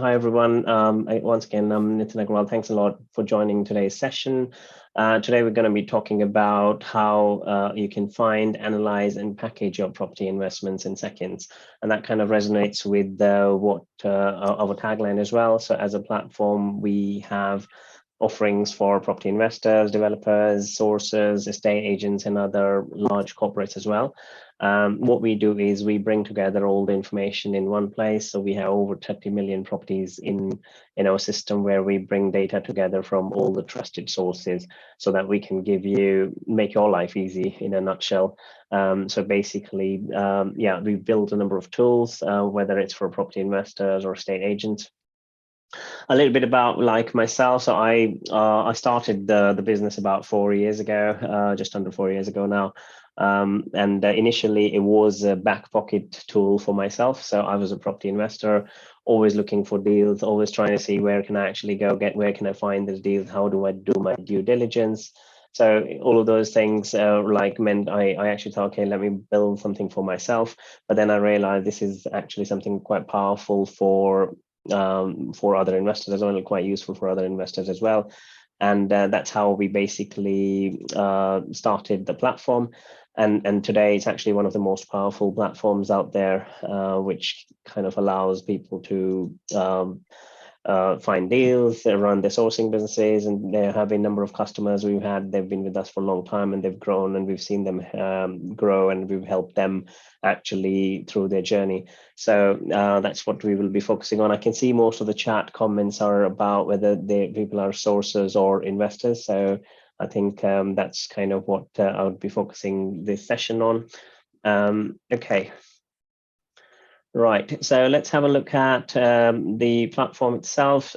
Hi, everyone. Once again, I'm Nitin Agrawal. Thanks a lot for joining today's session. Today, we're going to be talking about how you can find, analyze, and package your property investments in seconds. And that kind of resonates with what our tagline as well. So as a platform, we have offerings for property investors, developers, sources, estate agents, and other large corporates as well. What we do is we bring together all the information in one place. So we have over 30 million properties in our system where we bring data together from all the trusted sources so that we can make your life easy in a nutshell. So basically, we've built a number of tools, whether it's for property investors or estate agents. A little bit about like myself. So I started the business about 4 years ago, just under 4 years ago now. And initially it was a back pocket tool for myself. So I was a property investor, always looking for deals, always trying to see where can I actually go where can I find these deals? How do I do my due diligence? So all of those things meant I actually thought, okay, let me build something for myself. But then I realized this is actually something quite powerful for other investors as well, quite useful for other investors as well. And that's how we basically started the platform. And today it's actually one of the most powerful platforms out there, which kind of allows people to find deals, they run their sourcing businesses, and they have a number of customers they've been with us for a long time, and they've grown, and we've seen them grow, and we've helped them actually through their journey. So that's what we will be focusing on. I can see most of the chat comments are about whether people are sources or investors. So I think that's kind of what I would be focusing this session on. Okay. Right, so let's have a look at the platform itself.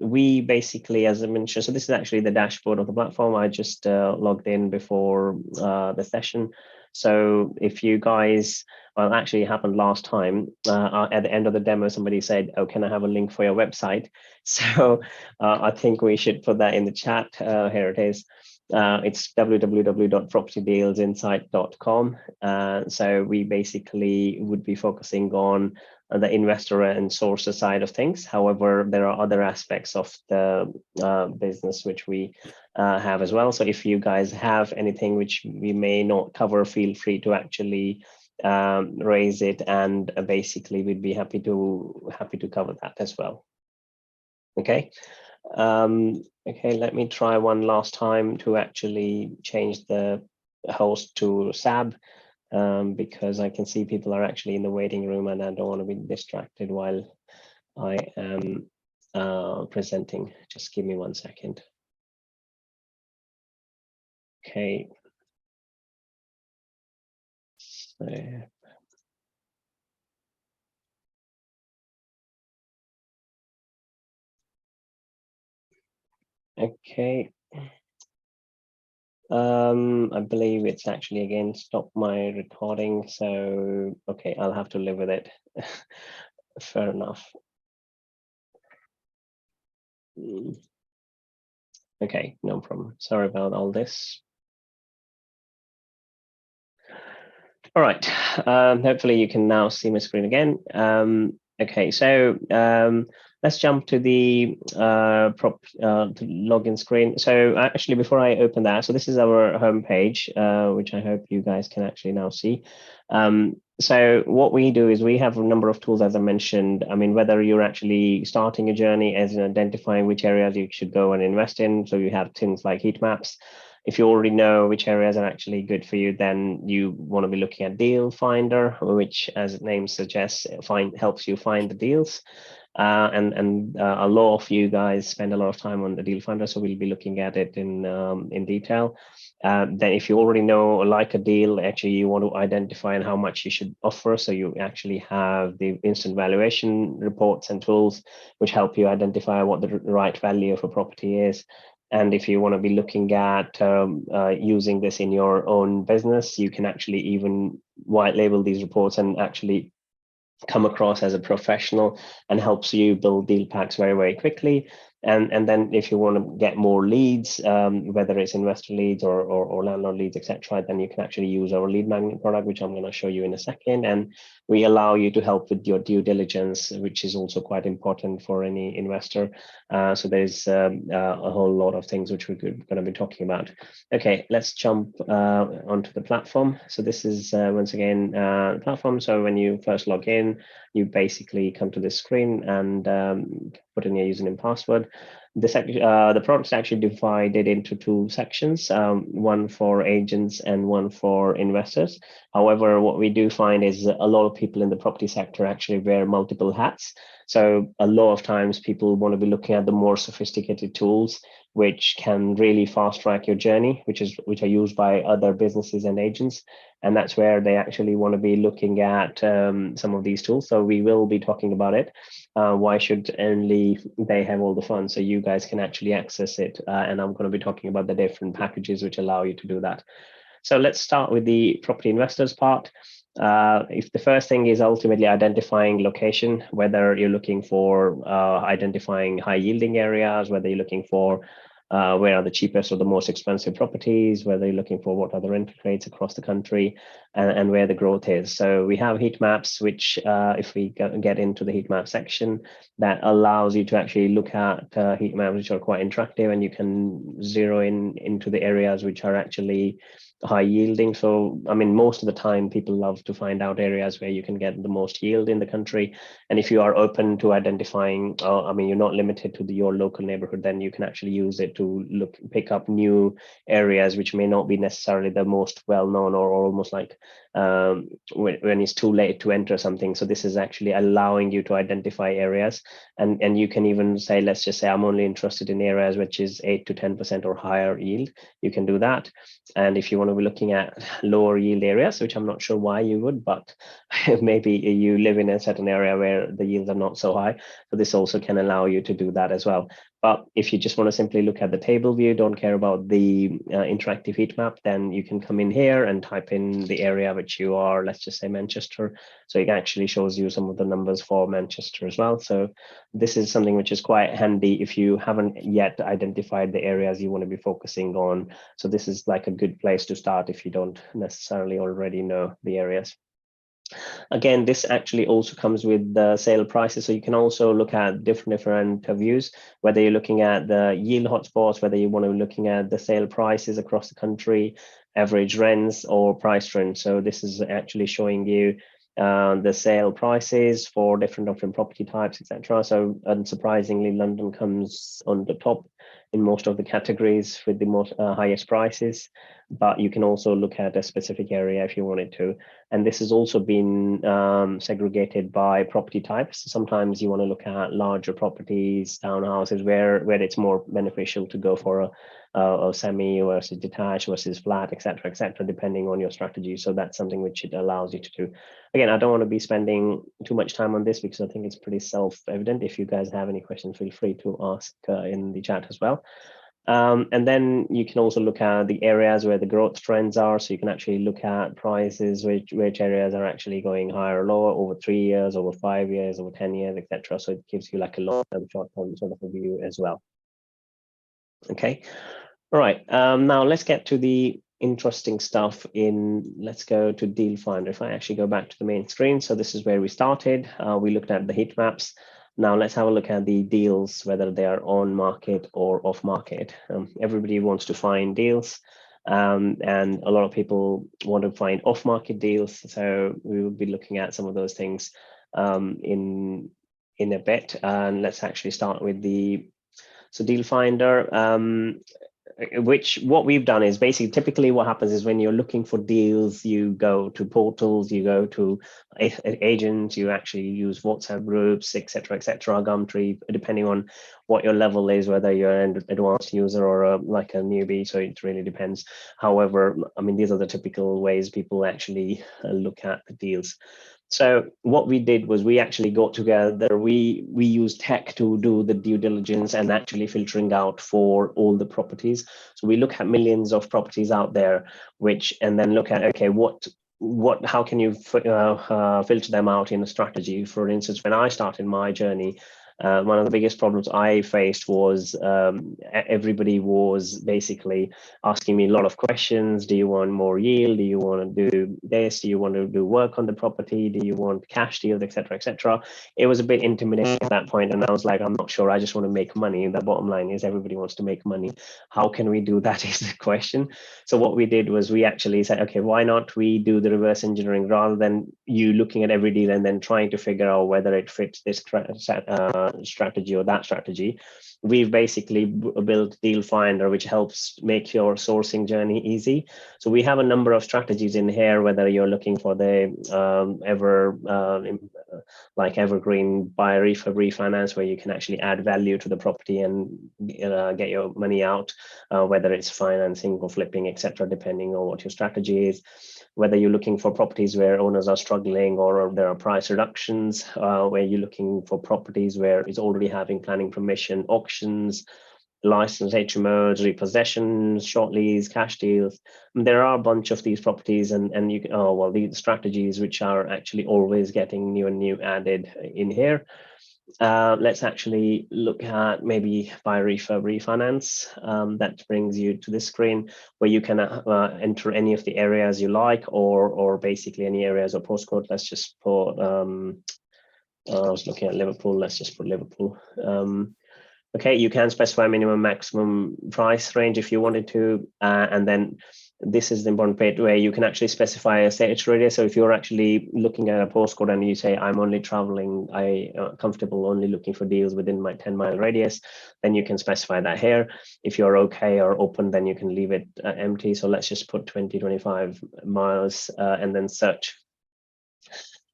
We basically, as I mentioned, so this is actually the dashboard of the platform. I just logged in before the session. So if you guys, well, actually it happened last time. At the end of the demo, somebody said, oh, can I have a link for your website? So I think we should put that in the chat. Here it is. It's www.propertydealsinsight.com. So we basically would be focusing on the investor and sourcer side of things. However, there are other aspects of the business which we have as well. So if you guys have anything which we may not cover, feel free to actually raise it, and basically we'd be happy to cover that as well. Okay. Okay, let me try one last time to actually change the host to SAB, because I can see people are actually in the waiting room and I don't want to be distracted while I am presenting. Just give me 1 second. Okay. So, okay. I believe it's actually again stopped my recording. So, okay, I'll have to live with it. Fair enough. Okay, no problem. Sorry about all this. All right, hopefully you can now see my screen again. Okay, so let's jump to the to login screen. So actually, before I open that, so this is our home page, which I hope you guys can actually now see. So what we do is we have a number of tools, as I mentioned. I mean, whether you're actually starting a journey as in identifying which areas you should go and invest in. So you have things like heat maps. If you already know which areas are actually good for you, then you want to be looking at Deal Finder, which, as the name suggests, helps you find the deals. And a lot of you guys spend a lot of time on the Deal Finder, so we'll be looking at it in detail. Then if you already know or like a deal, actually you want to identify and how much you should offer, so you actually have the instant valuation reports and tools which help you identify what the right value of a property is. And if you want to be looking at using this in your own business, you can actually even white label these reports and actually come across as a professional, and helps you build deal packs very, very quickly. And then if you want to get more leads, whether it's investor leads or landlord leads, etc., then you can actually use our lead magnet product, which I'm going to show you in a second. And we allow you to help with your due diligence, which is also quite important for any investor. So there's a whole lot of things which we're going to be talking about. Okay, let's jump onto the platform. So this is once again the platform. So when you first log in, you basically come to this screen and put in your username and password. The product is actually divided into two sections, one for agents and one for investors. However, what we do find is a lot of people in the property sector actually wear multiple hats. So a lot of times people want to be looking at the more sophisticated tools which can really fast track your journey, which are used by other businesses and agents. And that's where they actually want to be looking at some of these tools. So we will be talking about it. Why should only they have all the fun? So you guys can actually access it. And I'm going to be talking about the different packages which allow you to do that. So let's start with the property investors part. If the first thing is ultimately identifying location, whether you're looking for identifying high yielding areas, whether you're looking for where are the cheapest or the most expensive properties, whether you're looking for what are the rental rates across the country, and where the growth is. So we have heat maps, which if we get into the heat map section, that allows you to actually look at heat maps which are quite interactive, and you can zero in into the areas which are actually high yielding. So I mean, most of the time people love to find out areas where you can get the most yield in the country. And if you are open to identifying, I mean, you're not limited to your local neighborhood, then you can actually use it to pick up new areas which may not be necessarily the most well-known, or almost like when it's too late to enter something. So this is actually allowing you to identify areas, and you can even say, let's just say I'm only interested in areas which is 8 to 10% or higher yield. You can do that. And if you want to be looking at lower yield areas, which I'm not sure why you would, but maybe you live in a certain area where the yields are not so high, so this also can allow you to do that as well. But if you just want to simply look at the table view, don't care about the interactive heat map, then you can come in here and type in the area which you are, let's just say Manchester. So it actually shows you some of the numbers for Manchester as well. So this is something which is quite handy if you haven't yet identified the areas you want to be focusing on. So this is like a good place to start if you don't necessarily already know the areas. Again, this actually also comes with the sale prices. So you can also look at different views, whether you're looking at the yield hotspots, whether you want to be looking at the sale prices across the country, average rents, or price trends. So this is actually showing you the sale prices for different property types, etc. So unsurprisingly, London comes on the top in most of the categories with the most highest prices, but you can also look at a specific area if you wanted to. And this has also been segregated by property types. Sometimes you want to look at larger properties, townhouses, where it's more beneficial to go for a semi versus detached versus flat, etc., depending on your strategy. So that's something which it allows you to do. Again, I don't want to be spending too much time on this because I think it's pretty self-evident. If you guys have any questions, feel free to ask in the chat as well. And then you can also look at the areas where the growth trends are. So you can actually look at prices, which areas are actually going higher or lower over 3 years, over 5 years, over 10 years, etc. So it gives you like a long-term, short-term sort of a view as well. Okay. All right. Now let's get to the interesting stuff let's go to Deal Finder. If I actually go back to the main screen, so this is where we started. We looked at the heat maps. Now let's have a look at the deals, whether they are on market or off market. Everybody wants to find deals, and a lot of people want to find off market deals. So we will be looking at some of those things in a bit. And let's actually start with so Deal Finder. What we've done is basically, typically what happens is when you're looking for deals, you go to portals, you go to agents, you actually use WhatsApp groups, etc., Gumtree, depending on what your level is, whether you're an advanced user or like a newbie. So it really depends. However, I mean, these are the typical ways people actually look at the deals. So what we did was we actually got together, we used tech to do the due diligence and actually filtering out for all the properties. So we look at millions of properties out there, and then look at, okay, how can you filter them out in a strategy? For instance, when I started my journey, One of the biggest problems I faced was everybody was basically asking me a lot of questions. Do you want more yield? Do you want to do this? Do you want to do work on the property? Do you want cash deals, etc., etc.? It was a bit intimidating at that point, and I was like, I'm not sure. I just want to make money. The bottom line is everybody wants to make money. How can we do that is the question. So what we did was we actually said, okay, why not we do the reverse engineering rather than you looking at every deal and then trying to figure out whether it fits this strategy or that strategy. We've basically built Deal Finder, which helps make your sourcing journey easy. So we have a number of strategies in here, whether you're looking for the evergreen buy refurb refinance, where you can actually add value to the property and get your money out, whether it's financing or flipping, etc., depending on what your strategy is. Whether you're looking for properties where owners are struggling or there are price reductions, where you're looking for properties where it's already having planning permission, auctions, licensed HMOs, repossessions, short lease, cash deals. And there are a bunch of these properties, and you can, these strategies which are actually always getting new and new added in here. Let's actually look at maybe buy refurb refinance. That brings you to this screen where you can enter any of the areas you like, or basically any areas or postcode. Let's just put, I was looking at Liverpool. Let's just put Liverpool. Okay, you can specify minimum maximum price range if you wanted to, and then this is the important bit where you can actually specify a search radius. So if you're actually looking at a postcode and you say, I'm only traveling, comfortable only looking for deals within my 10-mile radius, then you can specify that here. If you're okay or open, then you can leave it empty. So let's just put 20, 25 miles and then search.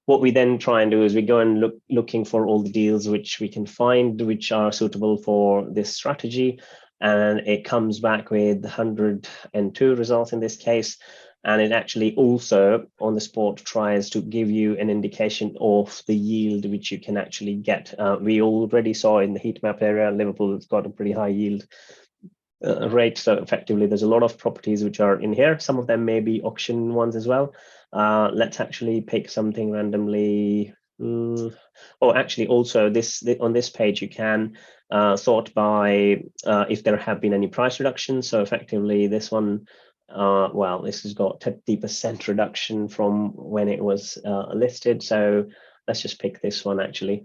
What we then try and do is we go and looking for all the deals which we can find which are suitable for this strategy, and it comes back with 102 results in this case. And it actually also on the spot tries to give you an indication of the yield which you can actually get. We already saw in the heat map area, Liverpool has got a pretty high yield rate. So effectively, there's a lot of properties which are in here. Some of them may be auction ones as well. Let's actually pick something randomly. Actually, also on this page, you can sort by if there have been any price reductions. So effectively, this one, this has got 30% reduction from when it was listed. So let's just pick this one actually.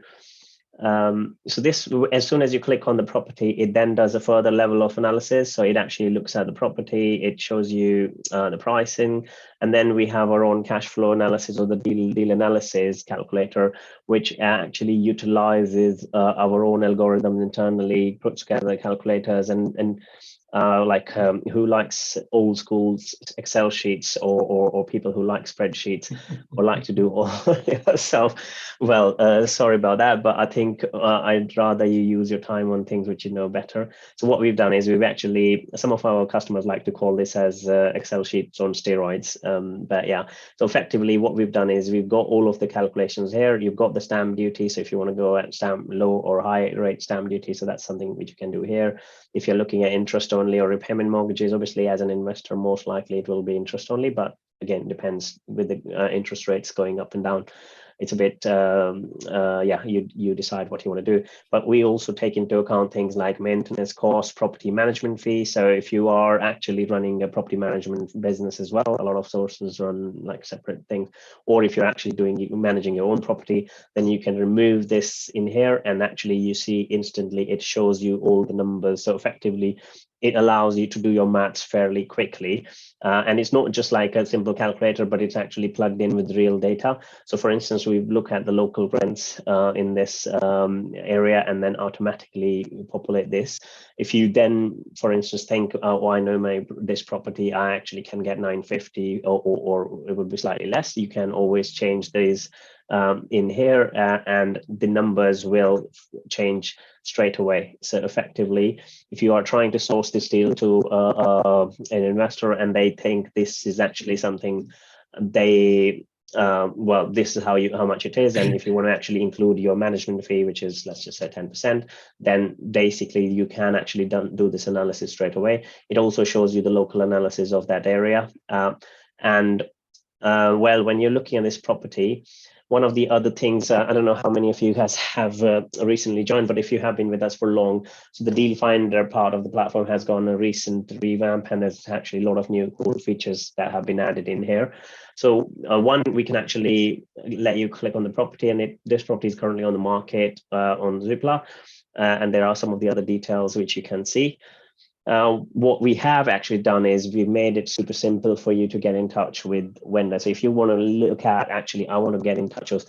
So this, as soon as you click on the property, it then does a further level of analysis. So it actually looks at the property, it shows you the pricing, and then we have our own cash flow analysis or the deal analysis calculator, which actually utilizes our own algorithms internally, puts together calculators and who likes old school Excel sheets or people who like spreadsheets or like to do all yourself. Well, sorry about that, but I think I'd rather you use your time on things which you know better. So what we've done is we've actually, some of our customers like to call this as Excel sheets on steroids. But yeah, so effectively what we've done is we've got all of the calculations here. You've got the stamp duty. So if you want to go at stamp low or high rate stamp duty, so that's something which you can do here. If you're looking at interest only or repayment mortgages, obviously as an investor, most likely it will be interest only, but again, depends with the interest rates going up and down. It's a bit, you decide what you want to do. But we also take into account things like maintenance costs, property management fees. So if you are actually running a property management business as well, a lot of sources run like separate things. Or if you're actually managing your own property, then you can remove this in here, and actually you see instantly it shows you all the numbers. So effectively, it allows you to do your maths fairly quickly. And it's not just like a simple calculator, but it's actually plugged in with real data. So for instance, we look at the local rents in this area and then automatically populate this. If you then, for instance, think, I know this property, I actually can get 950 or it would be slightly less, you can always change these in here and the numbers will change straight away. So effectively, if you are trying to source this deal to an investor and they think this is actually something they this is how much it is, and if you want to actually include your management fee, which is, let's just say 10%, then basically you can actually do this analysis straight away. It also shows you the local analysis of that area. When you're looking at this property, one of the other things, I don't know how many of you guys have recently joined, but if you have been with us for long, so the deal finder part of the platform has gone a recent revamp, and there's actually a lot of new cool features that have been added in here. So one, we can actually let you click on the property, and this property is currently on the market on Zoopla, and there are some of the other details which you can see. What we have actually done is we've made it super simple for you to get in touch with vendor. So if you want to look at, actually, I want to get in touch with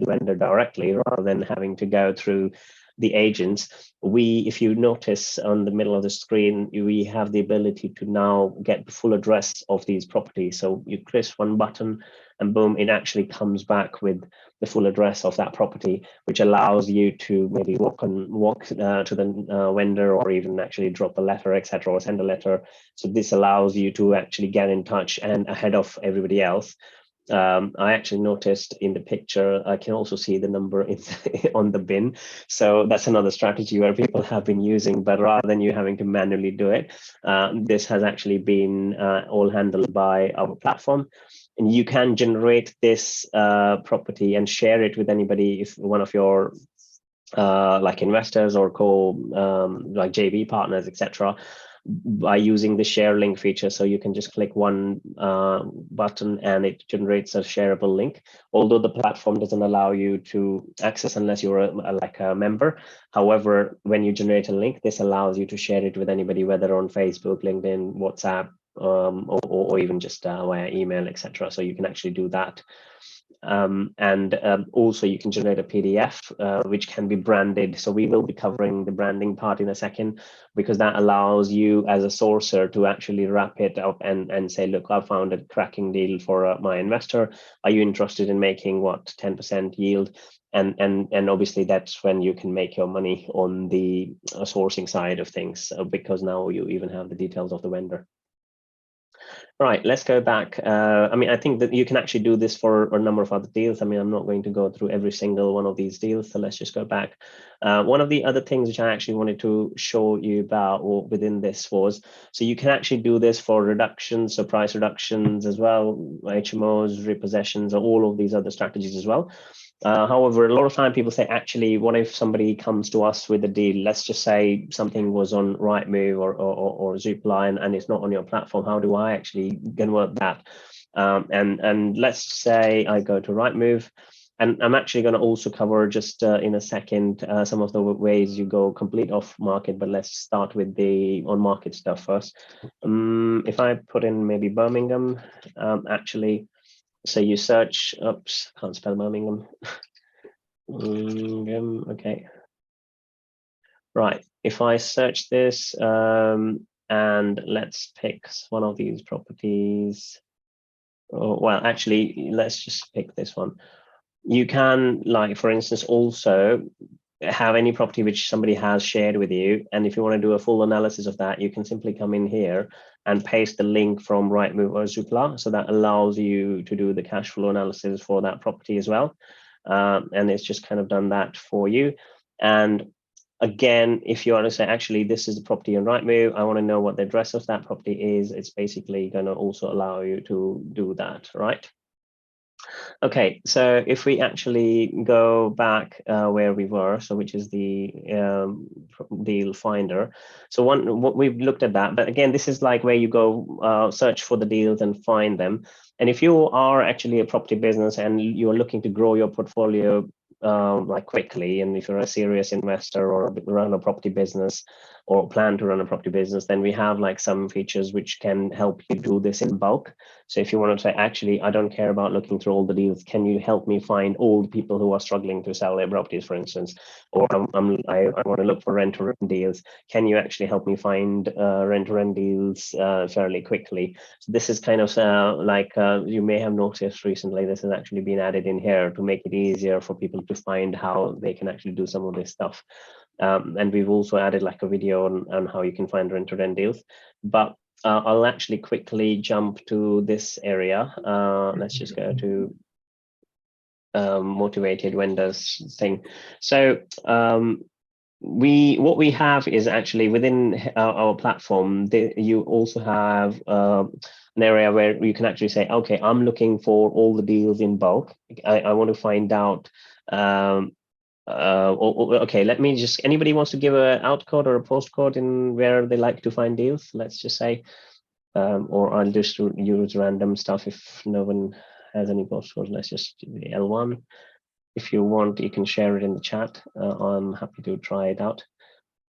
vendor directly rather than having to go through the agents. If you notice on the middle of the screen, we have the ability to now get the full address of these properties. So you press one button and boom, it actually comes back with the full address of that property, which allows you to maybe walk to the vendor, or even actually drop a letter, etc., or send a letter. So this allows you to actually get in touch and ahead of everybody else. I actually noticed in the picture, I can also see the number on the bin. So that's another strategy where people have been using, but rather than you having to manually do it, this has actually been all handled by our platform. And you can generate this property and share it with anybody, if one of your like investors or like JV partners, etc., by using the share link feature. So you can just click one button and it generates a shareable link, although the platform doesn't allow you to access unless you're like a member. However, when you generate a link, this allows you to share it with anybody, whether on Facebook, LinkedIn, WhatsApp, or even just via email, etc. So you can actually do that. Also you can generate a PDF which can be branded. So we will be covering the branding part in a second, because that allows you as a sourcer to actually wrap it up and say, look, I found a cracking deal for my investor. Are you interested in making 10% yield? And obviously that's when you can make your money on the sourcing side of things, because now you even have the details of the vendor. Right, let's go back. I mean, I think that you can actually do this for a number of other deals. I mean, I'm not going to go through every single one of these deals, so let's just go back. One of the other things which I actually wanted to show you about or within this was, so you can actually do this for reductions, so price reductions as well, HMOs, repossessions, or all of these other strategies as well. However, a lot of time people say, actually, what if somebody comes to us with a deal? Let's just say something was on Rightmove or Zoopla and it's not on your platform. How do I actually convert that? And let's say I go to Rightmove, and I'm actually going to also cover just in a second some of the ways you go complete off market. But let's start with the on market stuff first. If I put in maybe Birmingham, actually. So you search, oops, can't spell Birmingham. Okay. Right, if I search this and let's pick one of these properties. Oh, well, actually, let's just pick this one. You can, like, for instance, also have any property which somebody has shared with you. And if you want to do a full analysis of that, you can simply come in here and paste the link from Rightmove or Zoopla. So that allows you to do the cash flow analysis for that property as well. And it's just kind of done that for you. And again, if you want to say, actually, this is the property on Rightmove, I want to know what the address of that property is, it's basically going to also allow you to do that, right? Okay, so if we actually go back where we were, so which is the deal finder. So what we've looked at that, but again, this is like where you go search for the deals and find them. And if you are actually a property business and you're looking to grow your portfolio like quickly, and if you're a serious investor or run a property business or plan to run a property business, then we have like some features which can help you do this in bulk. So if you want to say, actually, I don't care about looking through all the deals, can you help me find all the people who are struggling to sell their properties, for instance, or I want to look for rent-to-rent deals, can you actually help me find rent-to-rent deals fairly quickly? So this is kind of you may have noticed recently, this has actually been added in here to make it easier for people to find how they can actually do some of this stuff. And we've also added like a video on how you can find rent-to-rent deals. But I'll actually quickly jump to this area. Let's just go to motivated vendors thing. So what we have is actually within our platform, you also have an area where you can actually say, okay, I'm looking for all the deals in bulk. I want to find out. Okay, let me just. Anybody wants to give a out code or a postcode in where they like to find deals? Let's just say, or I'll just use random stuff if no one has any postcodes. Let's just do the L1. If you want, you can share it in the chat. I'm happy to try it out.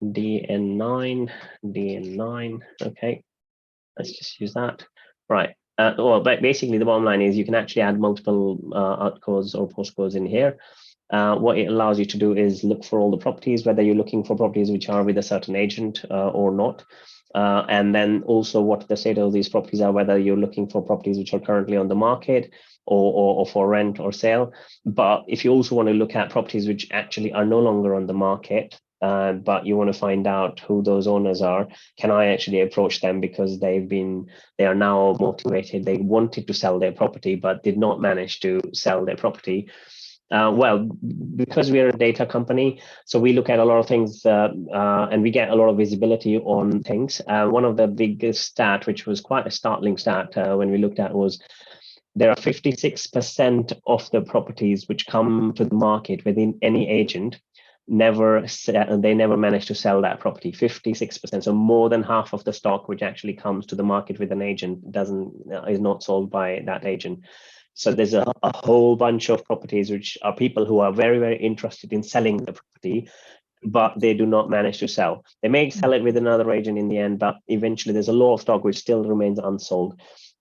DN9, DN9. Okay, let's just use that. Right. Well, but basically, the bottom line is you can actually add multiple outcodes or postcodes in here. What it allows you to do is look for all the properties, whether you're looking for properties which are with a certain agent or not. And then also what the state of these properties are, whether you're looking for properties which are currently on the market or for rent or sale. But if you also want to look at properties which actually are no longer on the market, but you want to find out who those owners are, can I actually approach them because they are now motivated, they wanted to sell their property but did not manage to sell their property. Well, because we are a data company, so we look at a lot of things and we get a lot of visibility on things. One of the biggest stat, which was quite a startling stat when we looked at, was there are 56% of the properties which come to the market within any agent they never manage to sell that property. 56%, so more than half of the stock which actually comes to the market with an agent is not sold by that agent. So there's a whole bunch of properties which are people who are very, very interested in selling the property, but they do not manage to sell. They may sell it with another agent in the end, but eventually there's a lot of stock which still remains unsold.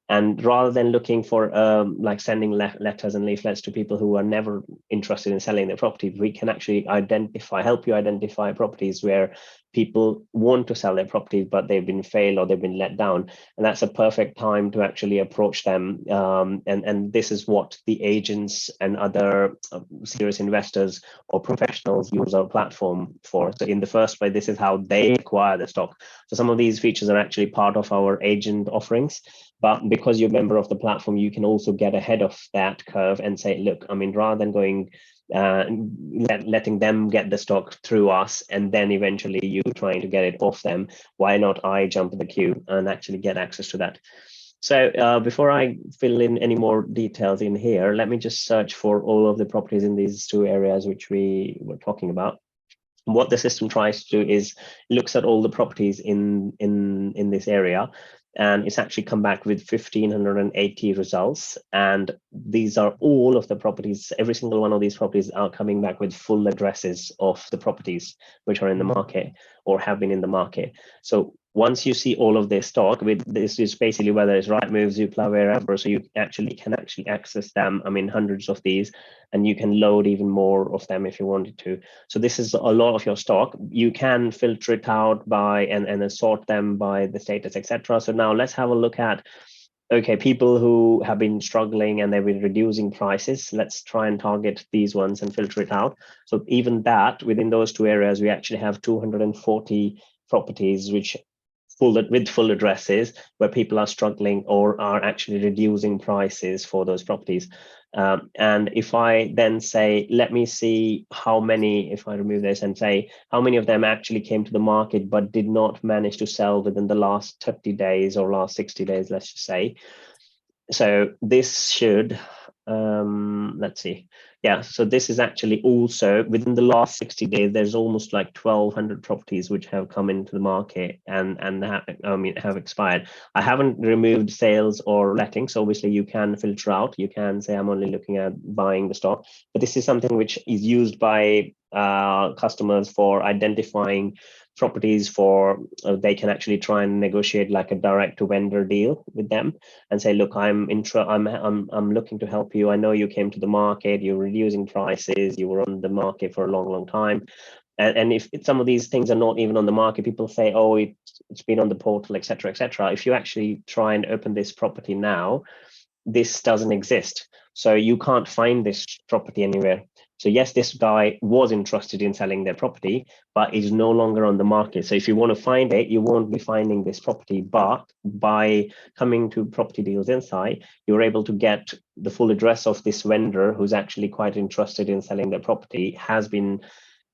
And rather than looking for like sending letters and leaflets to people who are never interested in selling their property, we can actually help you identify properties where people want to sell their property, but they've been failed or they've been let down. And that's a perfect time to actually approach them. And this is what the agents and other serious investors or professionals use our platform for. So in the first place, this is how they acquire the stock. So some of these features are actually part of our agent offerings. But because you're a member of the platform, you can also get ahead of that curve and say, look, I mean, rather than going letting them get the stock through us and then eventually you trying to get it off them, why not I jump in the queue and actually get access to that? So before I fill in any more details in here, let me just search for all of the properties in these two areas which we were talking about. What the system tries to do is looks at all the properties in this area, and it's actually come back with 1,580 results. And these are all of the properties. Every single one of these properties are coming back with full addresses of the properties which are in the market or have been in the market. So once you see all of this stock, with this is basically whether it's Rightmove, Zoopla, wherever, so you can actually access them. I mean, hundreds of these, and you can load even more of them if you wanted to. So this is a lot of your stock. You can filter it out by and sort them by the status, etc. So now let's have a look at, okay, people who have been struggling and they've been reducing prices. Let's try and target these ones and filter it out. So even that, within those two areas, we actually have 240 properties which with full addresses where people are struggling or are actually reducing prices for those properties. And if I then say, let me see how many, if I remove this and say how many of them actually came to the market but did not manage to sell within the last 30 days or last 60 days, let's just say. So this should, let's see. Yeah, so this is actually also within the last 60 days, there's almost like 1,200 properties which have come into the market and have expired. I haven't removed sales or letting, so obviously you can filter out. You can say I'm only looking at buying the stock, but this is something which is used by customers for identifying properties for they can actually try and negotiate like a direct to vendor deal with them and say, look, I'm looking to help you. I know you came to the market, you're reducing prices, you were on the market for a long time. And if some of these things are not even on the market, people say, oh, it's been on the portal, etc., etc. If you actually try and open this property now, this doesn't exist. So you can't find this property anywhere. So yes, this guy was interested in selling their property, but is no longer on the market. So if you want to find it, you won't be finding this property. But by coming to Property Deals Insight, you're able to get the full address of this vendor who's actually quite interested in selling their property, has been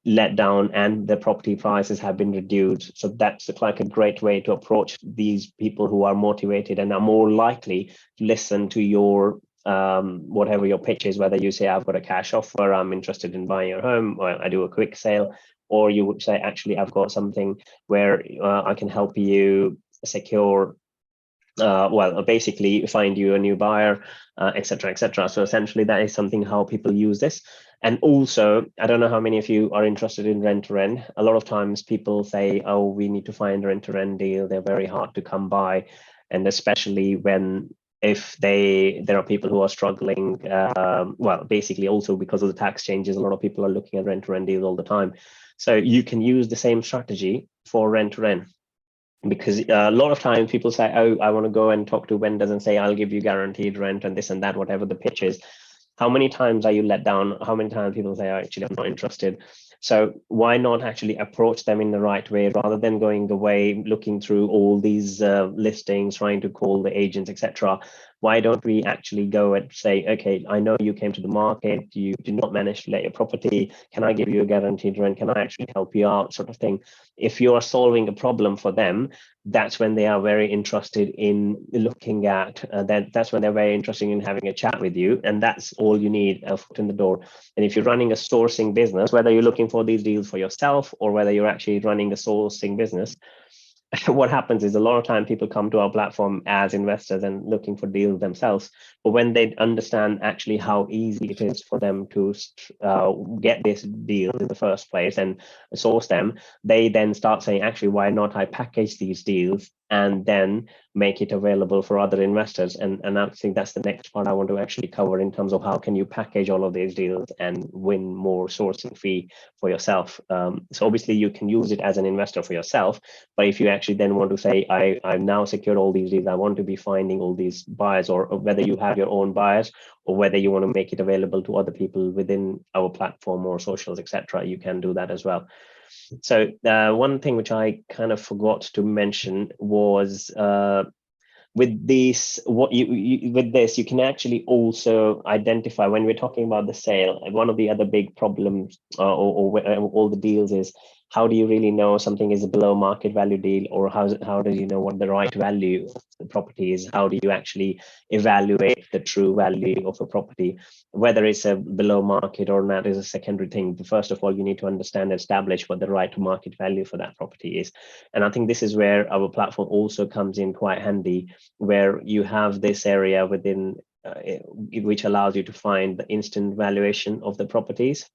let down and the property prices have been reduced. So that's like a great way to approach these people who are motivated and are more likely to listen to your whatever your pitch is, whether you say, I've got a cash offer, I'm interested in buying your home, or I do a quick sale, or you would say, actually, I've got something where I can help you secure well, basically find you a new buyer, et cetera, et cetera. So essentially that is something how people use this. And also, I don't know how many of you are interested in rent to rent. A lot of times people say, oh, we need to find a rent to rent deal. They're very hard to come by. And especially when if there are people who are struggling, well, basically also because of the tax changes, a lot of people are looking at rent to rent deals all the time. So you can use the same strategy for rent to rent. Because a lot of times people say, oh, I want to go and talk to vendors and say, I'll give you guaranteed rent and this and that, whatever the pitch is. How many times are you let down? How many times people say, oh, actually, I'm not interested? So why not actually approach them in the right way rather than going away, looking through all these listings, trying to call the agents, etc. Why don't we actually go and say, okay, I know you came to the market, you did not manage to let your property. Can I give you a guaranteed rent? Can I actually help you out, sort of thing? If you are solving a problem for them, that's when they are very interested in looking at that's when they're very interested in having a chat with you, and that's all you need, a foot in the door. And if you're running a sourcing business, whether you're looking for these deals for yourself or whether you're actually running a sourcing business, what happens is a lot of time people come to our platform as investors and looking for deals themselves. But when they understand actually how easy it is for them to get this deal in the first place and source them, they then start saying, actually, why not I package these deals and then make it available for other investors? And I think that's the next part I want to actually cover in terms of how can you package all of these deals and win more sourcing fee for yourself. So obviously you can use it as an investor for yourself, but if you actually then want to say, I've now secured all these deals, I want to be finding all these buyers, or whether you have your own buyers or whether you want to make it available to other people within our platform or socials, etc., you can do that as well. So one thing which I kind of forgot to mention was with this, with this, you can actually also identify when we're talking about the sale. One of the other big problems or all the deals is, how do you really know something is a below market value deal, or how do you know what the right value of the property is? How do you actually evaluate the true value of a property, whether it's a below market or not is a secondary thing. But first of all, you need to understand and establish what the right market value for that property is. And I think this is where our platform also comes in quite handy, where you have this area within which allows you to find the instant valuation of the properties.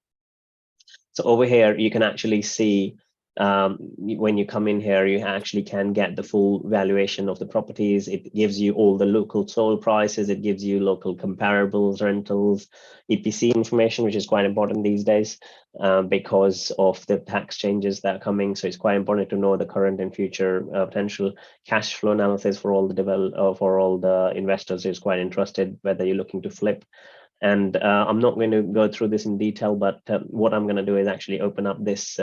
So over here, you can actually see when you come in here, you actually can get the full valuation of the properties. It gives you all the local sold prices. It gives you local comparables, rentals, EPC information, which is quite important these days because of the tax changes that are coming. So it's quite important to know the current and future potential. Cash flow analysis for all the for all the investors is quite interested, whether you're looking to flip. And I'm not going to go through this in detail, but what I'm going to do is actually open up this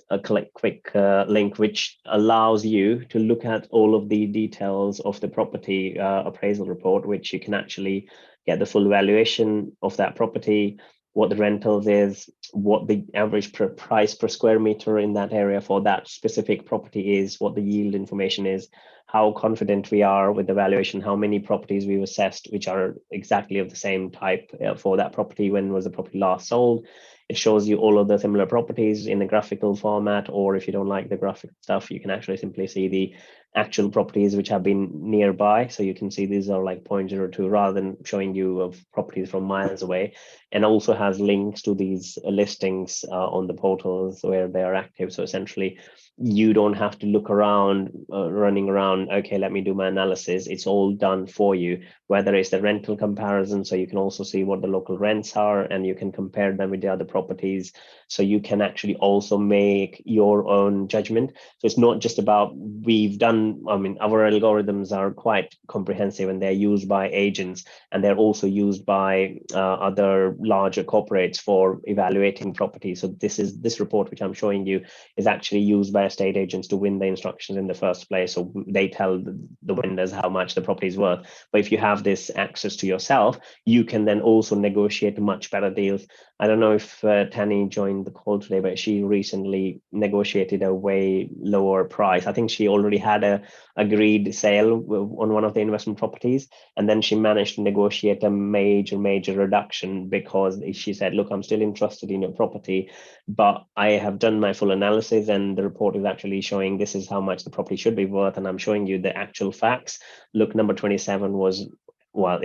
a quick link, which allows you to look at all of the details of the property appraisal report, which you can actually get the full valuation of that property, what the rentals is, what the average price per square meter in that area for that specific property is, what the yield information is, how confident we are with the valuation, how many properties we've assessed, which are exactly of the same type for that property, when was the property last sold. It shows you all of the similar properties in a graphical format, or if you don't like the graphic stuff, you can actually simply see the actual properties which have been nearby. So you can see these are like 0.02 rather than showing you of properties from miles away, and also has links to these listings on the portals where they are active. So essentially, you don't have to look around, running around, okay, let me do my analysis. It's all done for you, whether it's the rental comparison. So you can also see what the local rents are and you can compare them with the other properties. So you can actually also make your own judgment. So it's not just about we've done our algorithms are quite comprehensive, and they're used by agents, and they're also used by other larger corporates for evaluating property. So this report, which I'm showing you, is actually used by estate agents to win the instructions in the first place. So they tell the vendors how much the property is worth. But if you have this access to yourself, you can then also negotiate much better deals. I don't know if Tani joined the call today, but she recently negotiated a way lower price. I think she already had a agreed sale on one of the investment properties, and then she managed to negotiate a major reduction, because she said, look, I'm still interested in your property, but I have done my full analysis, and the report is actually showing this is how much the property should be worth, and I'm showing you the actual facts. Look, number 27 was, well,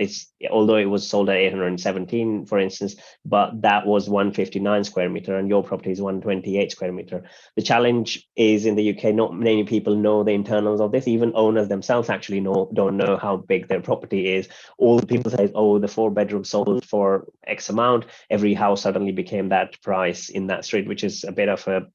although it was sold at 817, for instance, but that was 159 square meter, and your property is 128 square meter. The challenge is, in the UK, not many people know the internals of this. Even owners themselves actually don't know how big their property is. All the people say, oh, the 4-bedroom sold for X amount. Every house suddenly became that price in that street, which is a bit of a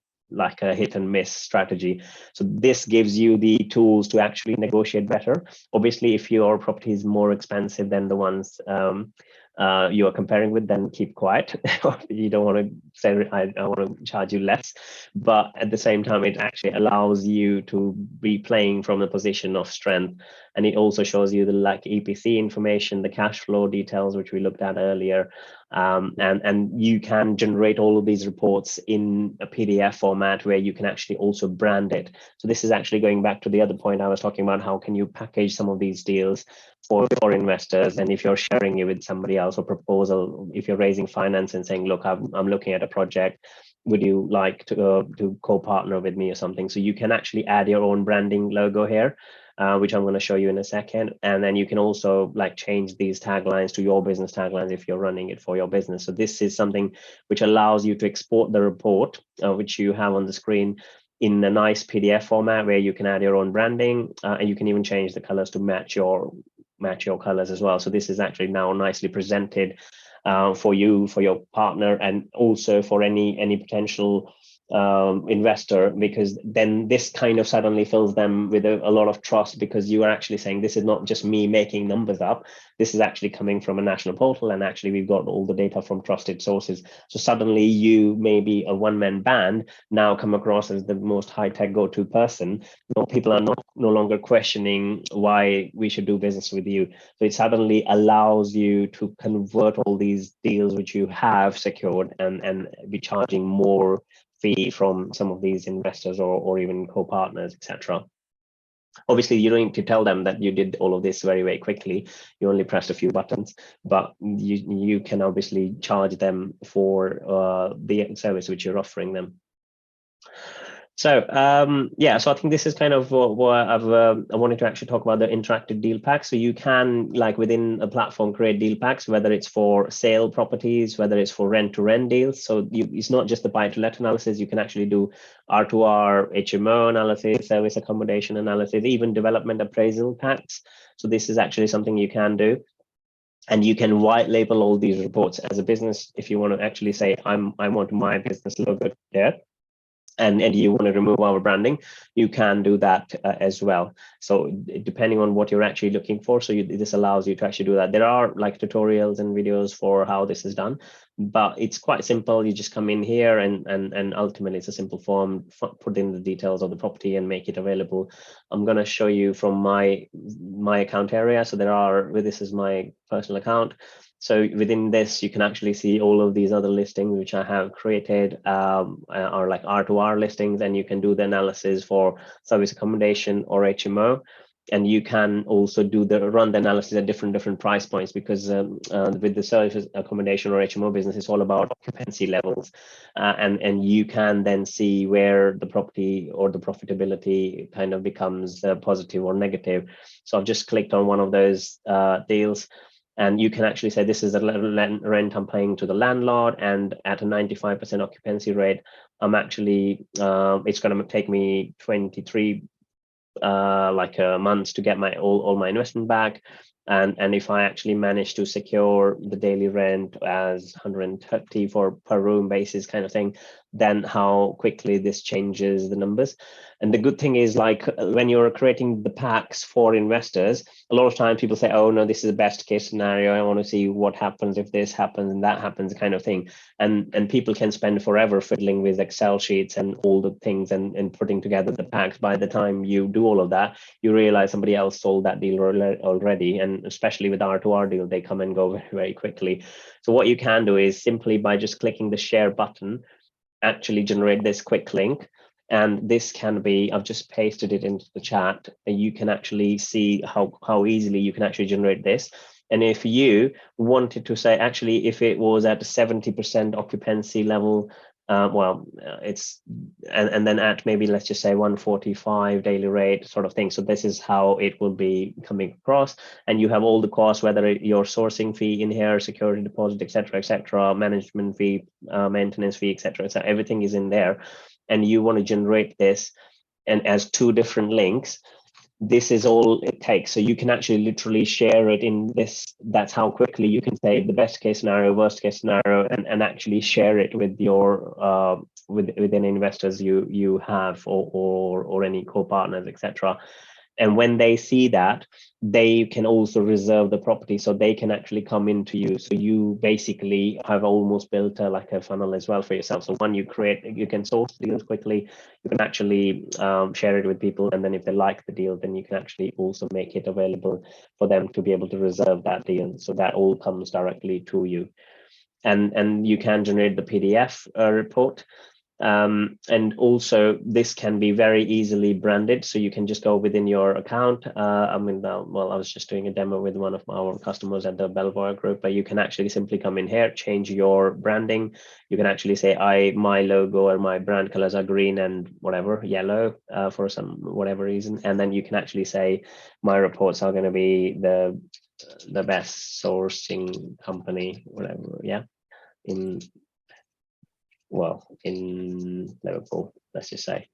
hit and miss strategy. So this gives you the tools to actually negotiate better. Obviously, if your property is more expensive than the ones you are comparing with, then keep quiet. You don't want to say, I want to charge you less. But at the same time, it actually allows you to be playing from a position of strength. And it also shows you the EPC information, the cash flow details, which we looked at earlier. And you can generate all of these reports in a PDF format where you can actually also brand it. So this is actually going back to the other point I was talking about. How can you package some of these deals for investors? And if you're sharing it with somebody else, or proposal, if you're raising finance and saying, look, I'm looking at a project, would you like to co-partner with me or something? So you can actually add your own branding logo here, which I'm going to show you in a second. And then you can also change these taglines to your business taglines if you're running it for your business. So this is something which allows you to export the report, which you have on the screen, in a nice PDF format where you can add your own branding, and you can even change the colors to match your colors as well. So this is actually now nicely presented for you, for your partner, and also for any potential investor, because then this kind of suddenly fills them with a lot of trust, because you are actually saying, this is not just me making numbers up, this is actually coming from a national portal, and actually we've got all the data from trusted sources. So suddenly you, maybe a one-man band, now come across as the most high-tech go-to person. People are no longer questioning why we should do business with you. So it suddenly allows you to convert all these deals which you have secured and be charging more fee from some of these investors or even co-partners, etc. Obviously, you don't need to tell them that you did all of this very quickly. You only pressed a few buttons, but you can obviously charge them for the service which you're offering them. So so I think this is kind of what I wanted to actually talk about, the interactive deal packs. So you can, within a platform, create deal packs, whether it's for sale properties, whether it's for rent-to-rent deals. So it's not just the buy-to-let analysis. You can actually do R2R, HMO analysis, service accommodation analysis, even development appraisal packs. So this is actually something you can do. And you can white label all these reports as a business. If you want to actually say, I want my business logo there, and you want to remove our branding, you can do that as well. So depending on what you're actually looking for, so this allows you to actually do that. There are tutorials and videos for how this is done, but it's quite simple. You just come in here and ultimately it's a simple form, put in the details of the property and make it available. I'm going to show you from my account area. So this is my personal account. So within this, you can actually see all of these other listings which I have created, are R2R listings, and you can do the analysis for service accommodation or HMO. And you can also run the analysis at different price points, because with the service accommodation or HMO business, it's all about occupancy levels, and you can then see where the property or the profitability kind of becomes positive or negative. So I've just clicked on one of those deals. And you can actually say, this is the rent I'm paying to the landlord, and at a 95% occupancy rate, I'm actually, it's going to take me 23 months to get all my investment back. And if I actually manage to secure the daily rent as 130 per room basis kind of thing, than how quickly this changes the numbers. And the good thing is, like, when you're creating the packs for investors, a lot of times people say, oh no, this is the best case scenario, I want to see what happens if this happens and that happens, kind of thing. And people can spend forever fiddling with Excel sheets and all the things and putting together the packs. By the time you do all of that, you realize somebody else sold that deal already. And especially with R2R deal, they come and go very, very quickly. So what you can do is simply by just clicking the share button, actually generate this quick link. And this can be, I've just pasted it into the chat, and you can actually see how easily you can actually generate this. And if you wanted to say, actually, if it was at a 70% occupancy level, it's and then at maybe, let's just say 145 daily rate sort of thing. So this is how it will be coming across, and you have all the costs, whether your sourcing fee in here, security deposit, etc., management fee, maintenance fee, etc. So everything is in there, and you want to generate this and as two different links. This is all it takes. So you can actually literally share it in this. That's how quickly you can say the best case scenario, worst case scenario, and actually share it with your with any investors you have, or any co-partners, etc. And when they see that, they can also reserve the property, so they can actually come into you. So you basically have almost built like a funnel as well for yourself. So when you create, you can source deals quickly, you can actually share it with people, and then if they like the deal, then you can actually also make it available for them to be able to reserve that deal. So that all comes directly to you. And you can generate the PDF report. And also this can be very easily branded, so you can just go within your account. I was just doing a demo with one of our customers at the Belvoir group, but you can actually simply come in here, change your branding. You can actually say, my logo or my brand colors are green and whatever, yellow, for some whatever reason. And then you can actually say, my reports are going to be the best sourcing company, whatever, in Liverpool, let's just say.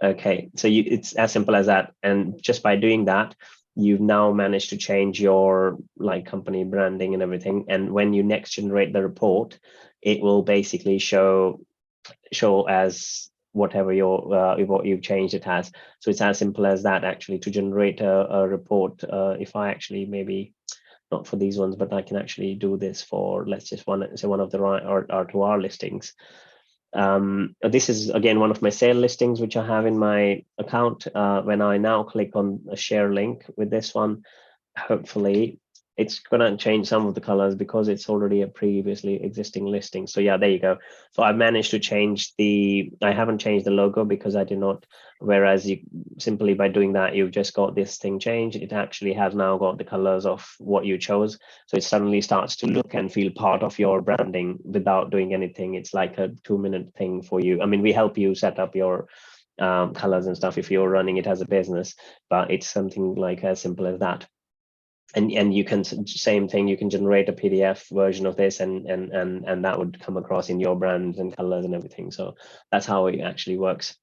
Okay, so it's as simple as that. And just by doing that, you've now managed to change your company branding and everything. And when you next generate the report, it will basically show as whatever what you've changed it as. So it's as simple as that, actually, to generate a report. If I actually, maybe not for these ones, but I can actually do this for, let's just one of the R2R listings. This is again one of my sale listings which I have in my account. When I now click on a share link with this one, hopefully it's gonna change some of the colors because it's already a previously existing listing. So yeah, there you go. So I managed to change I haven't changed the logo because I did not, whereas you simply by doing that, you've just got this thing changed. It actually has now got the colors of what you chose, so it suddenly starts to look and feel part of your branding without doing anything. It's like a 2-minute thing for you. I mean, we help you set up your colors and stuff if you're running it as a business, but it's something like as simple as that. And you can, same thing, you can generate a PDF version of this, and that would come across in your brands and colors and everything. So that's how it actually works.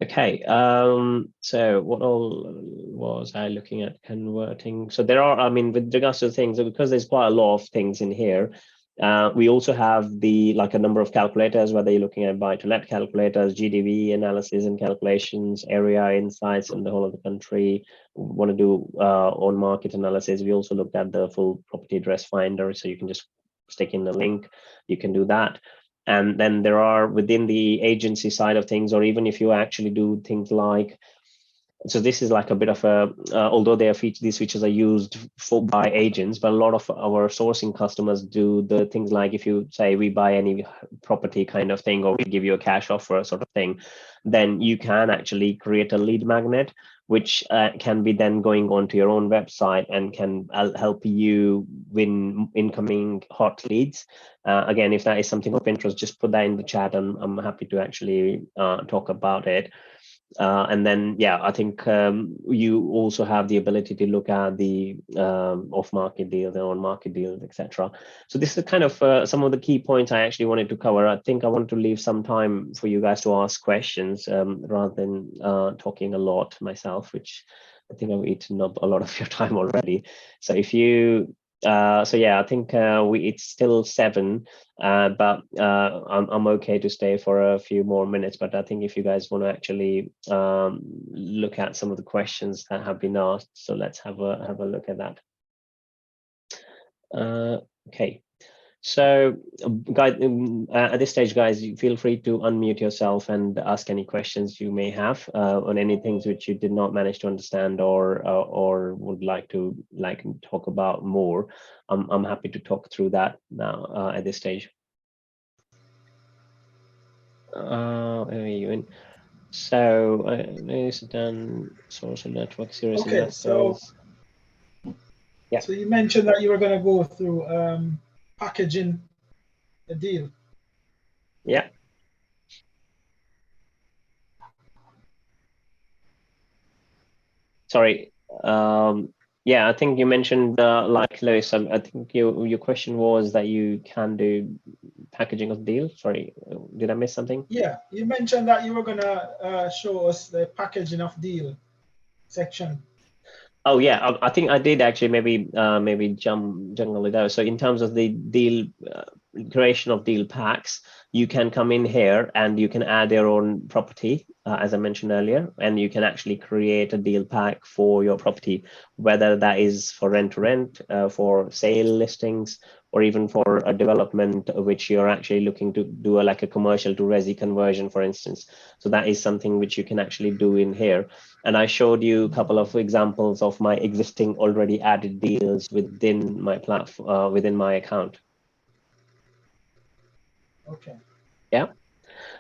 Okay, so what all was I looking at converting? So there are, I mean, with regards to things, because there's quite a lot of things in here, we also have a number of calculators, whether you're looking at buy-to-let calculators, GDV analysis and calculations, area insights in the whole of the country. Want to do on-market analysis. We also looked at the full property address finder, so you can just stick in the link. You can do that. And then there are, within the agency side of things, or even if you actually do things like, so this is like a bit of a, although these features are used by agents, but a lot of our sourcing customers do the things like, if you say we buy any property kind of thing, or we give you a cash offer sort of thing, then you can actually create a lead magnet, which can be then going onto your own website and can help you win incoming hot leads. Again, if that is something of interest, just put that in the chat, and I'm happy to actually talk about it. And then, yeah, I think you also have the ability to look at the off-market deals, the on-market deals, etc. So this is kind of some of the key points I actually wanted to cover. I think I wanted to leave some time for you guys to ask questions rather than talking a lot myself, which I think I've eaten up a lot of your time already. So if you So yeah, I think it's still 7, but I'm okay to stay for a few more minutes. But I think if you guys want to actually look at some of the questions that have been asked, so let's have a look at that. Okay. So, guys, at this stage, guys, you feel free to unmute yourself and ask any questions you may have on any things which you did not manage to understand or would like to talk about more. I'm happy to talk through that now at this stage. So, it's done social network series investors. Yeah. So you mentioned that you were going to go through packaging the deal. Yeah. Sorry. Yeah, I think you mentioned like Lewis. I think your question was that you can do packaging of deal. Sorry, did I miss something? Yeah, you mentioned that you were going to show us the packaging of deal section. Oh yeah, I think I did actually maybe jungle it out. So in terms of the deal creation of deal packs, you can come in here and you can add your own property, as I mentioned earlier, and you can actually create a deal pack for your property, whether that is for rent to rent, for sale listings, or even for a development which you're actually looking to do like a commercial to resi conversion, for instance. So that is something which you can actually do in here. And I showed you a couple of examples of my existing already added deals within my platform, within my account. Okay. Yeah.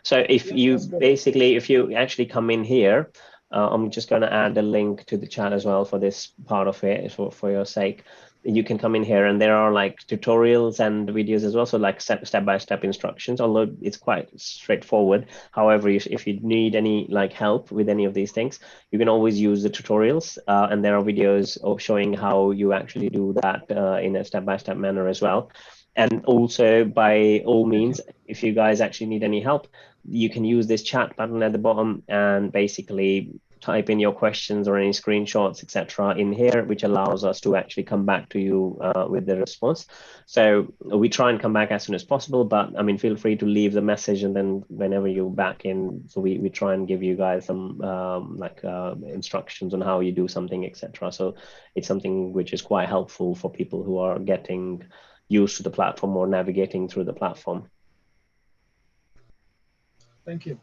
So if you basically, if you actually come in here, I'm just going to add a link to the chat as well for this part of it, for your sake. You can come in here and there are like tutorials and videos as well. So like step-by-step instructions, although it's quite straightforward. However, if you need any like help with any of these things, you can always use the tutorials. And there are videos of showing how you actually do that in a step-by-step manner as well. And also, by all means, if you guys actually need any help, you can use this chat button at the bottom and basically type in your questions or any screenshots, etc., in here, which allows us to actually come back to you with the response. So we try and come back as soon as possible, but I mean, feel free to leave the message, and then whenever you're back in, so we try and give you guys some instructions on how you do something, etc. So it's something which is quite helpful for people who are getting used to the platform or navigating through the platform. Thank you.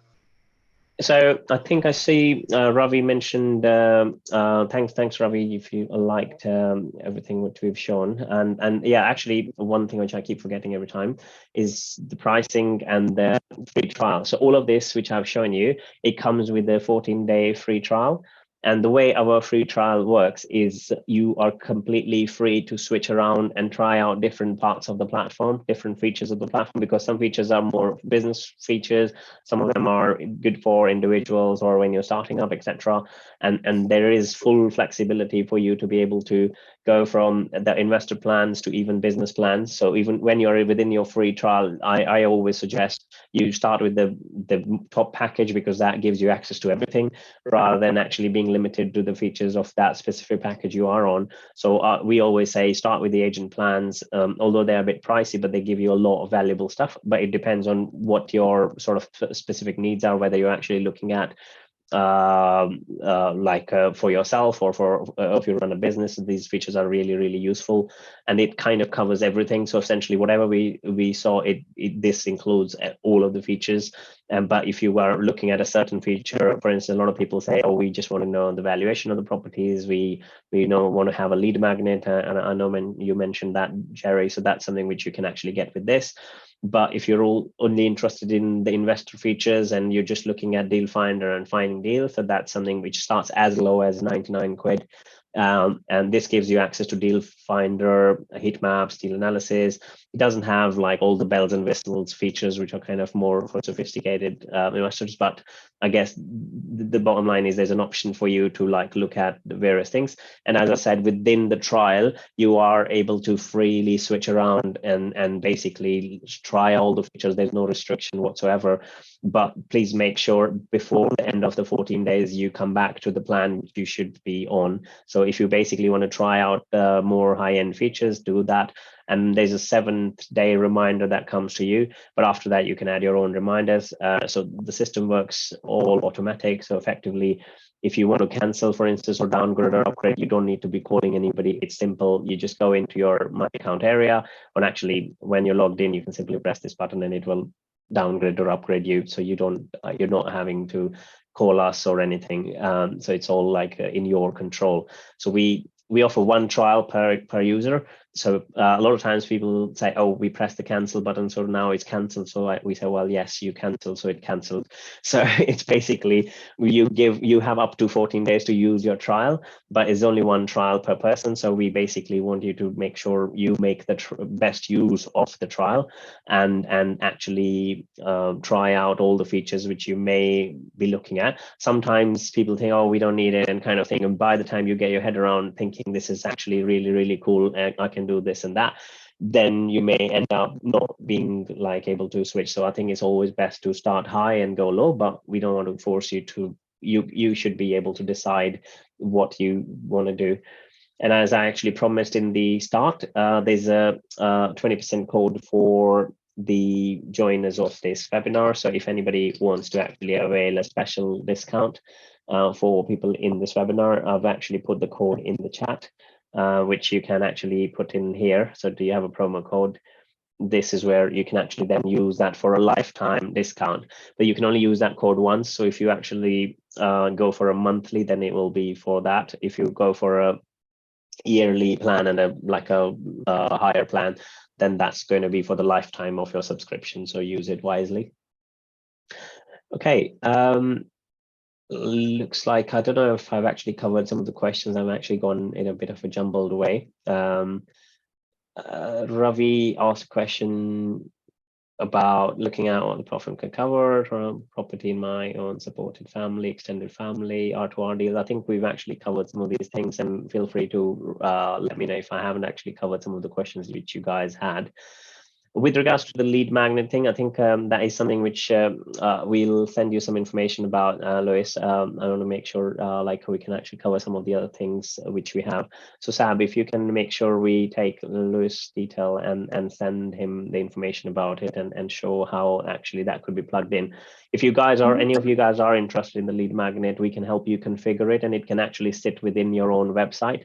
So I think I see Ravi mentioned, thanks Ravi, if you liked everything which we've shown. And yeah, actually one thing which I keep forgetting every time is the pricing and the free trial. So all of this which I've shown you, it comes with a 14-day free trial. And the way our free trial works is you are completely free to switch around and try out different parts of the platform, different features of the platform, because some features are more business features, some of them are good for individuals or when you're starting up, etc. And there is full flexibility for you to be able to go from the investor plans to even business plans. So even when you're within your free trial, I always suggest you start with the top package, because that gives you access to everything rather than actually being limited to the features of that specific package you are on. So we always say start with the agent plans, although they're a bit pricey, but they give you a lot of valuable stuff. But it depends on what your sort of specific needs are, whether you're actually looking at for yourself or for if you run a business. These features are really useful, and it kind of covers everything. So essentially whatever we saw, this includes all of the features. But if you are looking at a certain feature, for instance, a lot of people say, oh, we just want to know the valuation of the properties, we want to have a lead magnet, and I know you mentioned that, Jerry. So that's something which you can actually get with this. But if you're only interested in the investor features and you're just looking at Deal Finder and finding deals, so that's something which starts as low as 99 quid. And this gives you access to Deal Finder, heat maps, deal analysis. It doesn't have like all the bells and whistles features, which are kind of more for sophisticated investors, but I guess the bottom line is there's an option for you to like look at the various things. And as I said, within the trial, you are able to freely switch around and basically try all the features. There's no restriction whatsoever. But please make sure before the end of the 14 days, you come back to the plan you should be on. So if you basically want to try out more high-end features, do that. And there's a 7th-day reminder that comes to you. But after that, you can add your own reminders. So the system works all automatic. So effectively, if you want to cancel, for instance, or downgrade or upgrade, you don't need to be calling anybody. It's simple. You just go into your My Account area. And actually, when you're logged in, you can simply press this button and it will downgrade or upgrade you. So you don't, you're not having to call us or anything. So it's all like in your control. So we offer 1 trial per user. So a lot of times people say, oh, we press the cancel button, so now it's canceled. So we say, well, yes, you canceled, so it canceled. So it's basically you have up to 14 days to use your trial, but it's only 1 trial per person. So we basically want you to make sure you make the best use of the trial and actually try out all the features which you may be looking at. Sometimes people think, oh, we don't need it and kind of thing. And by the time you get your head around thinking this is actually really, really cool, and I can do this and that, then you may end up not being like able to switch. So I think it's always best to start high and go low, but we don't want to force you to, you should be able to decide what you want to do. And as I actually promised in the start, there's a 20% code for the joiners of this webinar. So if anybody wants to actually avail a special discount for people in this webinar, I've actually put the code in the chat, which you can actually put in here. So do you have a promo code? This is where you can actually then use that for a lifetime discount, but you can only use that code once. So if you actually go for a monthly, then it will be for that. If you go for a yearly plan and a higher plan, then that's going to be for the lifetime of your subscription. So use it wisely. Okay. Looks like, I don't know if I've actually covered some of the questions. I've actually gone in a bit of a jumbled way. Ravi asked a question about looking at what the profit can cover from property in my own supported family, extended family, R2R deals. I think we've actually covered some of these things, and feel free to let me know if I haven't actually covered some of the questions which you guys had. With regards to the lead magnet thing, I think that is something which we'll send you some information about, Lewis. I want to make sure like we can actually cover some of the other things which we have. So Sab, if you can make sure we take Lewis' detail and send him the information about it and show how actually that could be plugged in. If you guys are, any of you guys are interested in the lead magnet, we can help you configure it, and it can actually sit within your own website.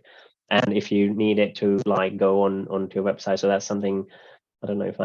And if you need it to like go onto your website, so that's something. I don't know if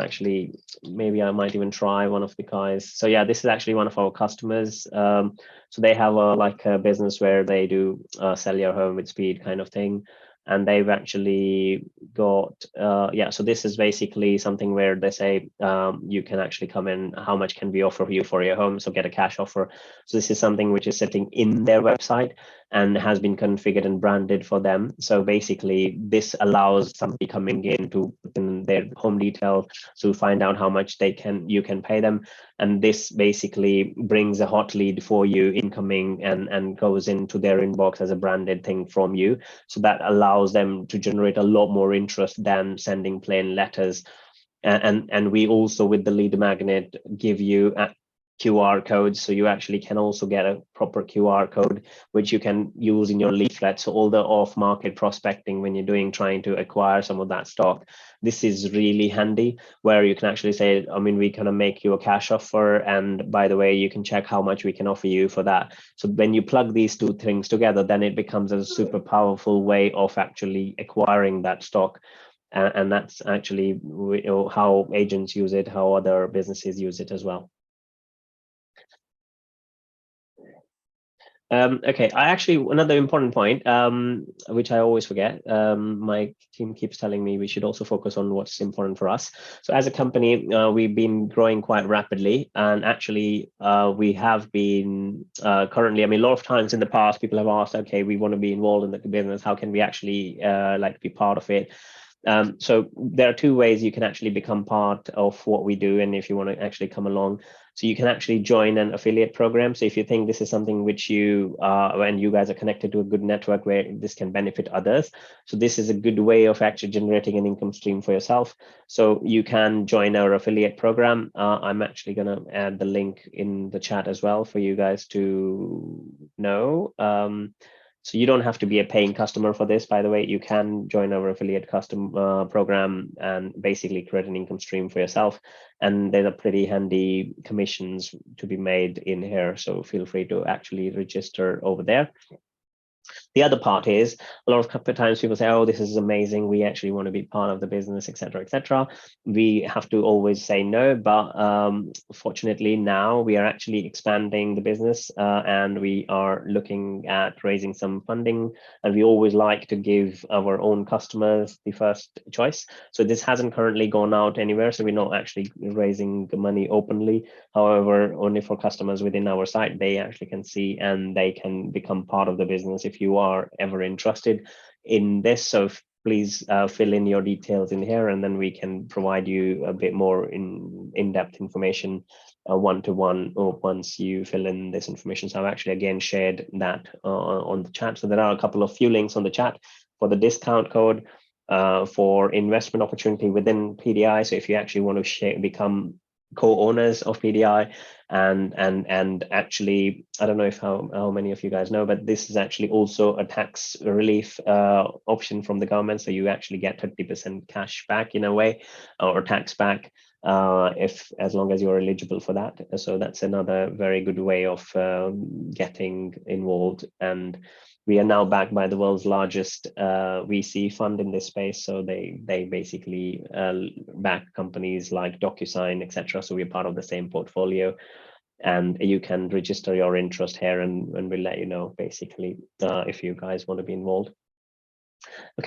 maybe I might even try one of the guys. So yeah, this is actually one of our customers. So they have a business where they do sell your home with speed kind of thing. And they've actually got, so this is basically something where they say you can actually come in, how much can we offer you for your home? So get a cash offer. So this is something which is sitting in their website and has been configured and branded for them. So basically this allows somebody coming in to put in their home details to find out how much you can pay them. And this basically brings a hot lead for you incoming and goes into their inbox as a branded thing from you. So that allows them to generate a lot more interest than sending plain letters. And we also, with the lead magnet, give you QR codes, so you actually can also get a proper QR code which you can use in your leaflet. So all the off-market prospecting when you're trying to acquire some of that stock, this is really handy, where you can actually say, I mean, we kind of make you a cash offer, and by the way, you can check how much we can offer you for that. So when you plug these two things together, then it becomes a super powerful way of actually acquiring that stock. And that's actually how agents use it, how other businesses use it as well. Okay, another important point, which I always forget, my team keeps telling me we should also focus on what's important for us. So as a company, we've been growing quite rapidly, and actually we have been currently, I mean, a lot of times in the past, people have asked, okay, we want to be involved in the business, how can we actually be part of it? So there are two ways you can actually become part of what we do, and if you want to actually come along. So you can actually join an affiliate program. So if you think this is something which you, when you guys are connected to a good network where this can benefit others, so this is a good way of actually generating an income stream for yourself. So you can join our affiliate program. I'm actually going to add the link in the chat as well for you guys to know. So you don't have to be a paying customer for this, by the way. You can join our affiliate program and basically create an income stream for yourself. And there are pretty handy commissions to be made in here. So feel free to actually register over there. The other part is a lot of times people say, oh, this is amazing, we actually want to be part of the business, etc., etc. We have to always say no, but fortunately now we are actually expanding the business and we are looking at raising some funding, and we always like to give our own customers the first choice. So this hasn't currently gone out anywhere, so we're not actually raising money openly. However, only for customers within our site, they actually can see and they can become part of the business if you are ever interested in this. So please fill in your details in here, and then we can provide you a bit more in-depth information one-to-one or once you fill in this information. So I've actually again shared that on the chat. So there are a couple of few links on the chat for the discount code for investment opportunity within PDI. So if you actually want to become co-owners of PDI, and actually, I don't know if how many of you guys know, but this is actually also a tax relief option from the government. So you actually get 30% cash back in a way, or tax back, as long as you're eligible for that. So that's another very good way of getting involved. And we are now backed by the world's largest VC fund in this space. So they basically back companies like DocuSign, etc. So we're part of the same portfolio, and you can register your interest here, and we'll let you know basically if you guys want to be involved. Okay.